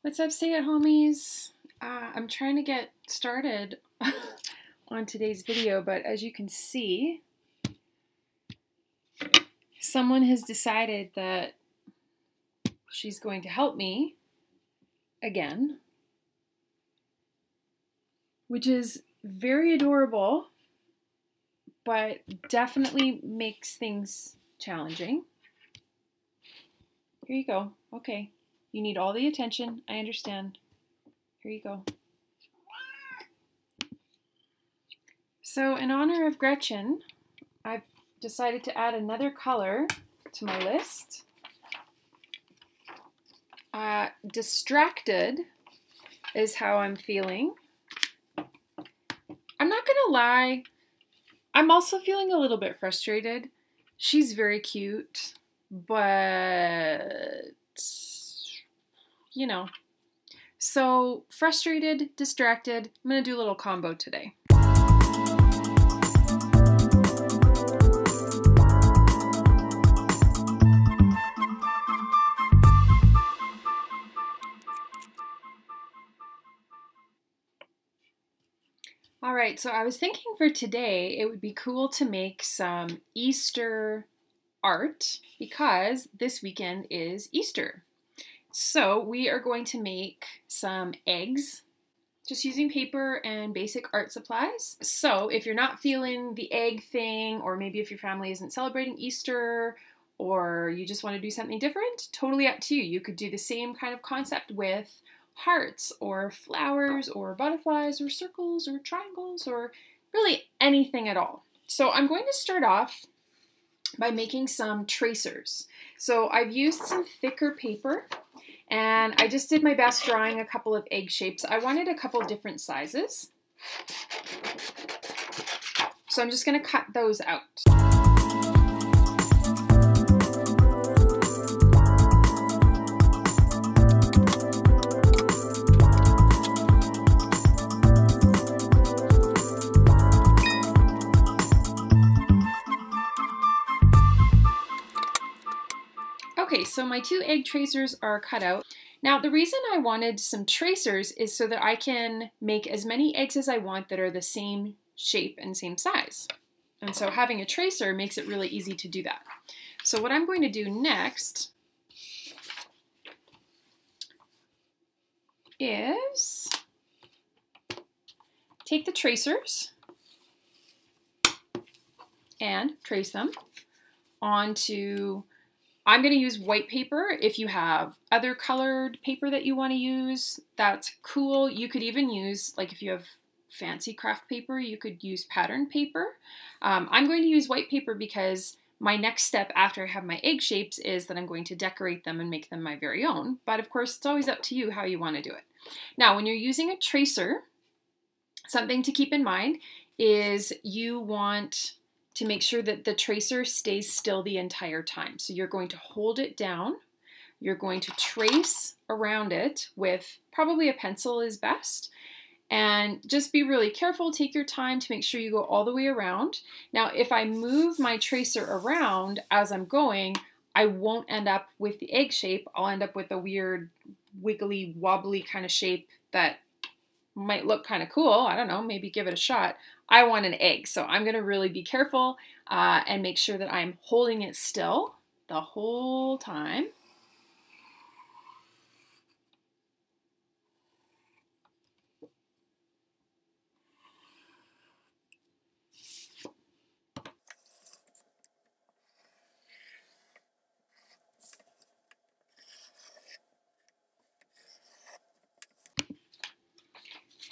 What's up, stay-at-homies? I'm trying to get started on today's video, but as you can see, someone has decided that she's going to help me again, which is very adorable, but definitely makes things challenging. Here you go. Okay. You need all the attention. I understand. Here you go. So in honor of Gretchen, I've decided to add another color to my list. Distracted is how I'm feeling. I'm not gonna lie, I'm also feeling a little bit frustrated. She's very cute, but you know. So frustrated, distracted, I'm gonna do a little combo today. All right, so I was thinking for today, it would be cool to make some Easter art because this weekend is Easter. So we are going to make some eggs, just using paper and basic art supplies. So if you're not feeling the egg thing, or maybe if your family isn't celebrating Easter, or you just want to do something different, totally up to you. You could do the same kind of concept with hearts or flowers or butterflies or circles or triangles or really anything at all. So I'm going to start off by making some tracers. So I've used some thicker paper and I just did my best drawing a couple of egg shapes. I wanted a couple different sizes. So I'm just going to cut those out. Okay, so my two egg tracers are cut out. Now the reason I wanted some tracers is so that I can make as many eggs as I want that are the same shape and same size. And so having a tracer makes it really easy to do that. So what I'm going to do next is take the tracers and trace them onto, I'm going to use white paper. If you have other colored paper that you want to use, that's cool. You could even use, like if you have fancy craft paper, you could use pattern paper. I'm going to use white paper because my next step after I have my egg shapes is that I'm going to decorate them and make them my very own. But of course, it's always up to you how you want to do it. Now, when you're using a tracer, something to keep in mind is you want to make sure that the tracer stays still the entire time. So you're going to hold it down, you're going to trace around it with probably a pencil is best, and just be really careful, take your time to make sure you go all the way around. Now, if I move my tracer around as I'm going, I won't end up with the egg shape, I'll end up with a weird wiggly wobbly kind of shape that might look kind of cool. I don't know, maybe give it a shot. I want an egg, so I'm going to really be careful and make sure that I'm holding it still the whole time.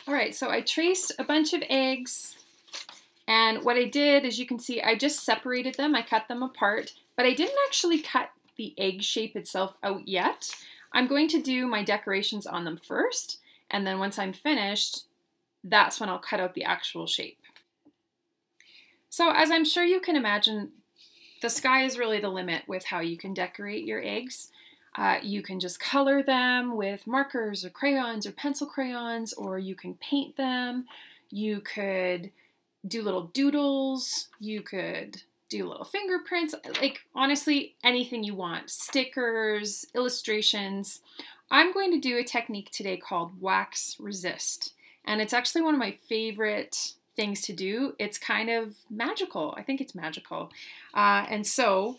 All right, so I traced a bunch of eggs, and what I did, as you can see, I just separated them, I cut them apart, but I didn't actually cut the egg shape itself out yet. I'm going to do my decorations on them first, and then once I'm finished, that's when I'll cut out the actual shape. So as I'm sure you can imagine, the sky is really the limit with how you can decorate your eggs. You can just color them with markers or crayons or pencil crayons, or you can paint them. You could do little doodles. You could do little fingerprints. Like, honestly, anything you want. Stickers, illustrations. I'm going to do a technique today called wax resist. And it's actually one of my favorite things to do. It's kind of magical. I think it's magical. And so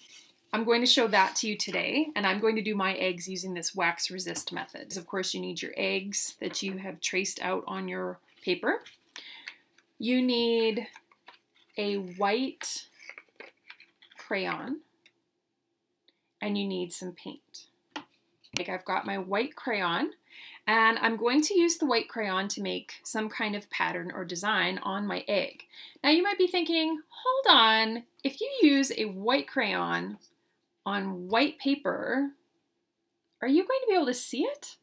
I'm going to show that to you today. And I'm going to do my eggs using this wax resist method. Of course, you need your eggs that you have traced out on your paper. You need a white crayon and you need some paint. Like I've got my white crayon and I'm going to use the white crayon to make some kind of pattern or design on my egg. Now you might be thinking, hold on, if you use a white crayon on white paper, are you going to be able to see it?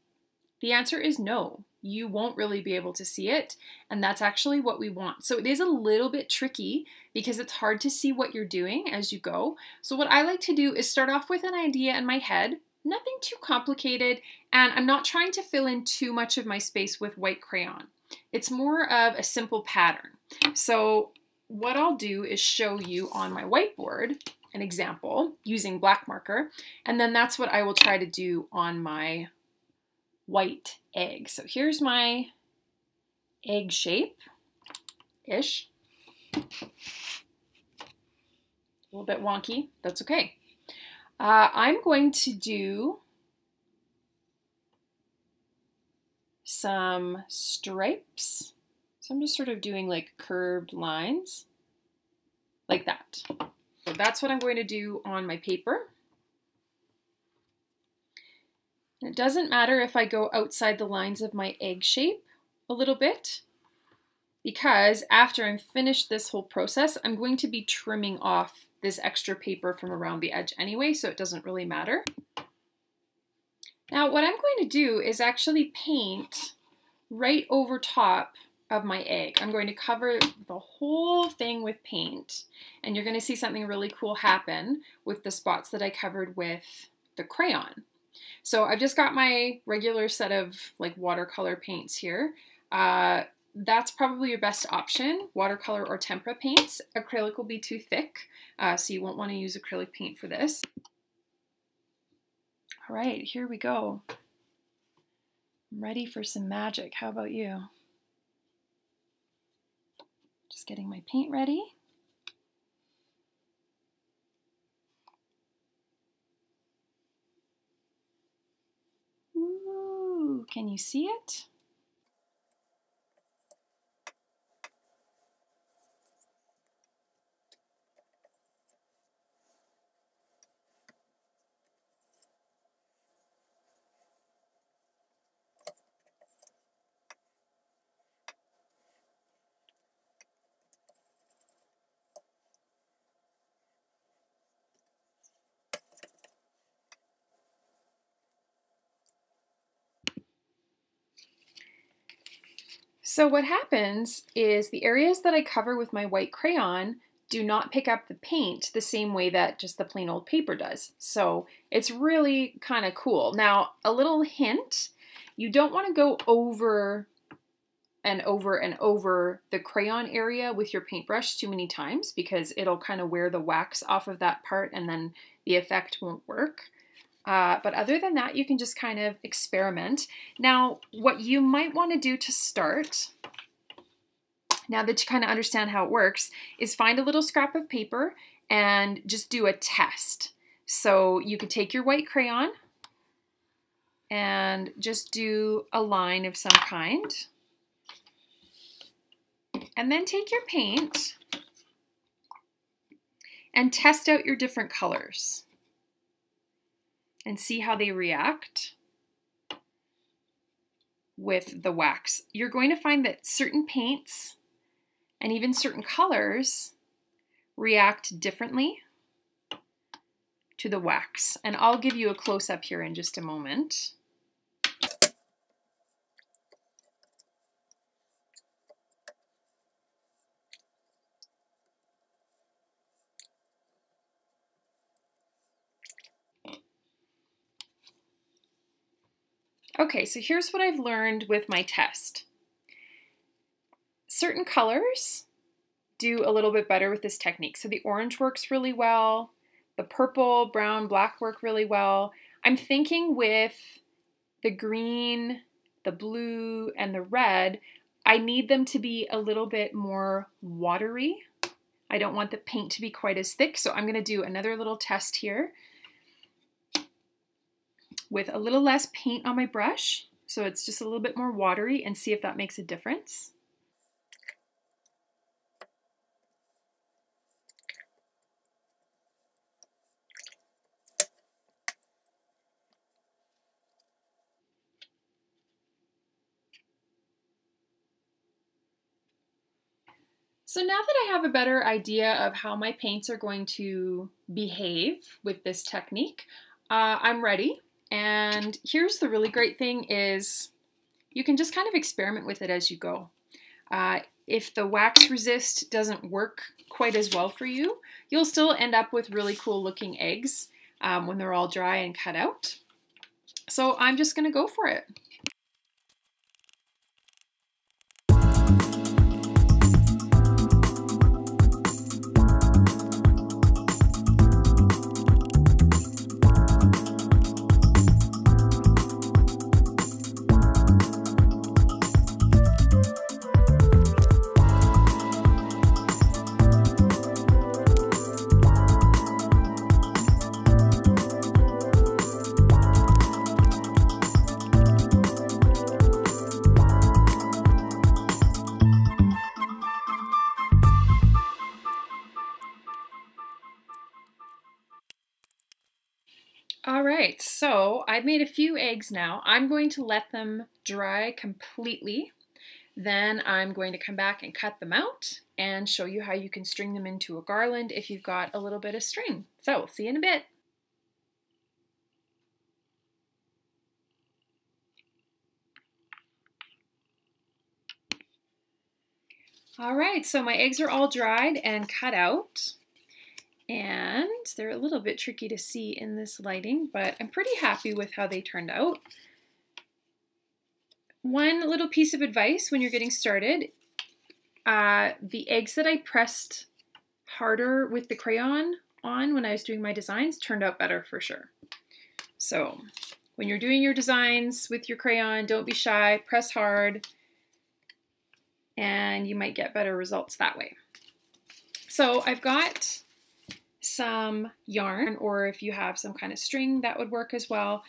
The answer is no. You won't really be able to see it, and that's actually what we want. So it is a little bit tricky because it's hard to see what you're doing as you go. So what I like to do is start off with an idea in my head, nothing too complicated, and I'm not trying to fill in too much of my space with white crayon. It's more of a simple pattern. So what I'll do is show you on my whiteboard an example using black marker, and then that's what I will try to do on my white egg. So here's my egg shape-ish. A little bit wonky, that's okay. I'm going to do some stripes. So I'm just sort of doing like curved lines like that. So that's what I'm going to do on my paper. It doesn't matter if I go outside the lines of my egg shape a little bit, because after I'm finished this whole process, I'm going to be trimming off this extra paper from around the edge anyway, so it doesn't really matter. Now what I'm going to do is actually paint right over top of my egg. I'm going to cover the whole thing with paint, and you're going to see something really cool happen with the spots that I covered with the crayon. So I've just got my regular set of like watercolor paints here. That's probably your best option, watercolor or tempera paints. Acrylic will be too thick, so you won't want to use acrylic paint for this. All right, here we go. I'm ready for some magic. How about you? Just getting my paint ready. Ooh, can you see it? So what happens is the areas that I cover with my white crayon do not pick up the paint the same way that just the plain old paper does. So it's really kind of cool. Now, a little hint, you don't want to go over and over and over the crayon area with your paintbrush too many times, because it'll kind of wear the wax off of that part and then the effect won't work. But other than that, you can just kind of experiment. Now, what you might want to do to start, now that you kind of understand how it works, is find a little scrap of paper and just do a test. So you could take your white crayon and just do a line of some kind. And then take your paint and test out your different colors and see how they react with the wax. You're going to find that certain paints and even certain colors react differently to the wax. And I'll give you a close-up here in just a moment. Okay, so here's what I've learned with my test. Certain colors do a little bit better with this technique. So the orange works really well, the purple, brown, black work really well. I'm thinking with the green, the blue, and the red, I need them to be a little bit more watery. I don't want the paint to be quite as thick, so I'm going to do another little test here with a little less paint on my brush, so it's just a little bit more watery, and see if that makes a difference. So now that I have a better idea of how my paints are going to behave with this technique, I'm ready. And here's the really great thing is you can just kind of experiment with it as you go. If the wax resist doesn't work quite as well for you, you'll still end up with really cool looking eggs when they're all dry and cut out. So I'm just gonna go for it. All right, so I've made a few eggs now. I'm going to let them dry completely. Then I'm going to come back and cut them out and show you how you can string them into a garland if you've got a little bit of string. So, see you in a bit. All right, so my eggs are all dried and cut out. And they're a little bit tricky to see in this lighting, but I'm pretty happy with how they turned out. One little piece of advice when you're getting started, the eggs that I pressed harder with the crayon on when I was doing my designs turned out better for sure. So when you're doing your designs with your crayon, don't be shy, press hard, and you might get better results that way. So I've got some yarn, or if you have some kind of string, that would work as well.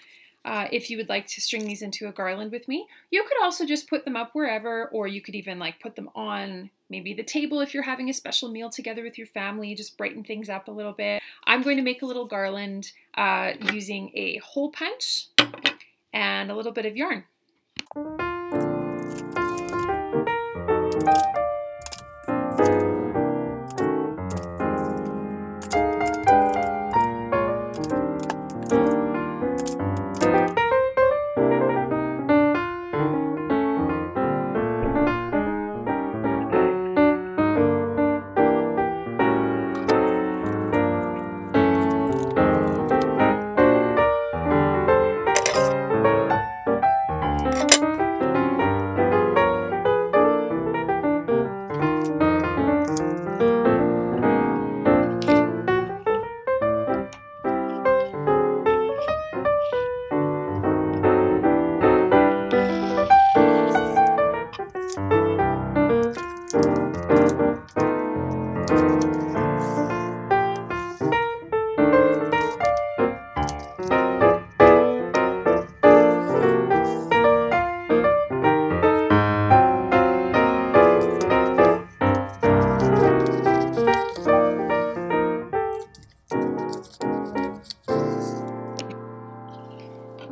If you would like to string these into a garland with me, you could also just put them up wherever, or you could even like put them on maybe the table if you're having a special meal together with your family, just brighten things up a little bit. I'm going to make a little garland using a hole punch and a little bit of yarn.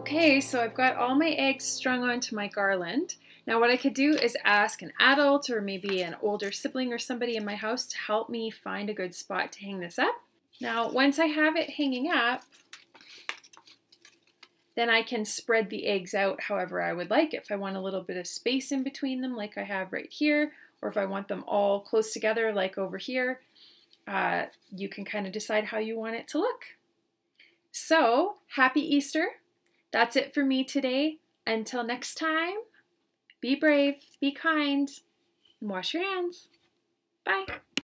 Okay, so I've got all my eggs strung onto my garland. Now what I could do is ask an adult or maybe an older sibling or somebody in my house to help me find a good spot to hang this up. Now once I have it hanging up, then I can spread the eggs out however I would like. If I want a little bit of space in between them like I have right here, or if I want them all close together like over here, you can kind of decide how you want it to look. So, happy Easter! That's it for me today. Until next time, be brave, be kind, and wash your hands. Bye.